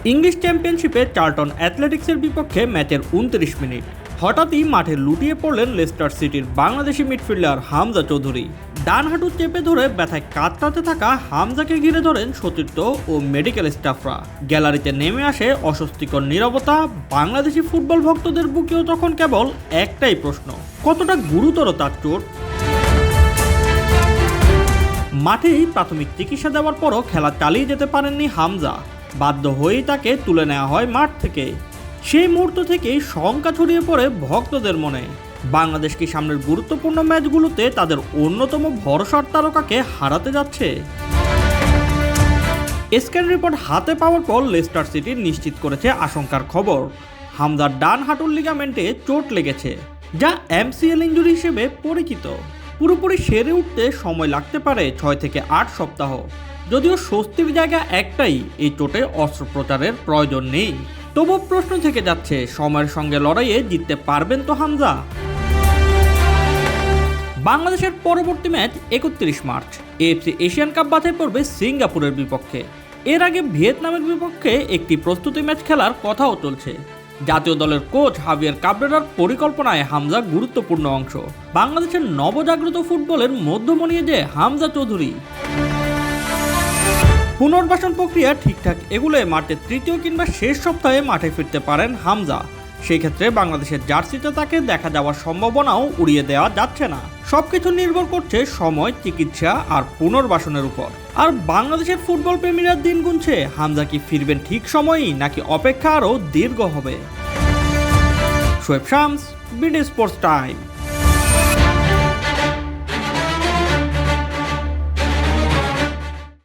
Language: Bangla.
ইংলিশ চ্যাম্পিয়নশিপে চার্লটন অ্যাথলেটিক্সের বিপক্ষে ম্যাচের ২৯ মিনিট হঠাৎই মাঠে লুটিয়ে পড়লেন লেস্টার সিটির বাংলাদেশি মিডফিল্ডার হামজা চৌধুরী। ডান হাঁটু চেপে ধরে ব্যথায় কাতরাতে থাকা হামজাকে ঘিরে ধরেন সতীর্থ ও মেডিকেল স্টাফরা। গ্যালারিতে নেমে আসে অস্বস্তিকর নীরবতা। বাংলাদেশি ফুটবল ভক্তদের বুকেও তখন কেবল একটাই প্রশ্ন, কতটা গুরুতর তার চোট। মাঠেই প্রাথমিক চিকিৎসা দেওয়ার পরও খেলা চালিয়ে যেতে পারেননি হামজা। বাধ্য হয়েই তাকে তুলে নেওয়া হয় মাঠ থেকে। সেই মুহূর্ত থেকেই শঙ্কা ছড়িয়ে পড়ে ভক্তদের মনে, বাংলাদেশ কি সামনের গুরুত্বপূর্ণ ম্যাচগুলোতে তাদের অন্যতম ভরসার তারকাকে হারাতে যাচ্ছে। স্ক্যান রিপোর্ট হাতে পাওয়ার পর লেস্টার সিটি নিশ্চিত করেছে আশঙ্কার খবর। হামজার ডান হাঁটুর লিগামেন্টে চোট লেগেছে, যা এমসিএল ইনজুরি হিসেবে পরিচিত। পুরোপুরি সেরে উঠতে সময় লাগতে পারে ৬ থেকে ৮ সপ্তাহ। যদিও স্বস্তির জায়গা একটাই, এই চোটে অস্ত্রোপচারের প্রয়োজন নেই। তবুও প্রশ্ন থেকে যাচ্ছে, সময়ের সঙ্গে লড়াইয়ে জিততে পারবেন তো হামজা। বাংলাদেশের পরবর্তী match ৩১ March AFC Asian cup বাছাই পড়বে সিঙ্গাপুরের বিপক্ষে। এর আগে ভিয়েতনামের বিপক্ষে একটি প্রস্তুতি ম্যাচ খেলার কথাও চলছে। জাতীয় দলের কোচ হাভিয়ার কাবরেরার পরিকল্পনায় হামজা গুরুত্বপূর্ণ অংশ। বাংলাদেশের নবজাগ্রত ফুটবলের মধ্যমণি যে হামজা চৌধুরী। পুনর্বাসন প্রক্রিয়া ঠিকঠাক এগুলোয় মাঠে তৃতীয় কিংবা শেষ সপ্তাহে মাঠে ফিরতে পারেন হামজা। সেই ক্ষেত্রে বাংলাদেশের জার্সিতে তাকে দেখা যাওয়ার সম্ভাবনাও উড়িয়ে দেওয়া যাচ্ছে না। সবকিছু নির্ভর করছে সময়, চিকিৎসা আর পুনর্বাসনের উপর। আর বাংলাদেশের ফুটবল প্রেমীরা দিন গুনছে, হামজা কি ফিরবেন ঠিক সময়ই নাকি অপেক্ষা আরও দীর্ঘ হবে। Shoaib Shams, BD sports time.